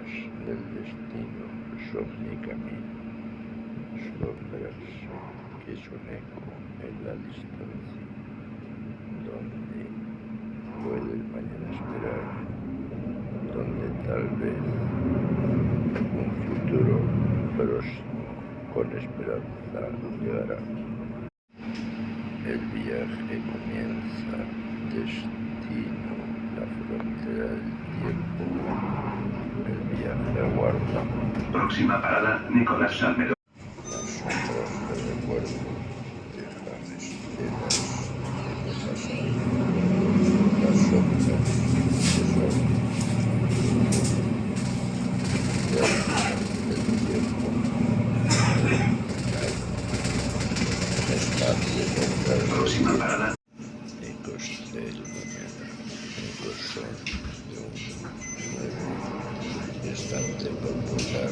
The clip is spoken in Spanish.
del destino son mi camino, sombras que son eco en la distancia, donde puede el mañana esperar, donde tal vez un futuro próximo con esperanza llegará. El viaje comienza, destino, la frontera del tiempo, el viaje aguarda. Próxima parada, Nicolás Salmerón. Las sombras de recuerdo dejan estelas en el pasado. Las sombras que son del tiempo. Espacio central. Próxima parada. Ecos del mañana. Ecos son de un nuevo instante popular.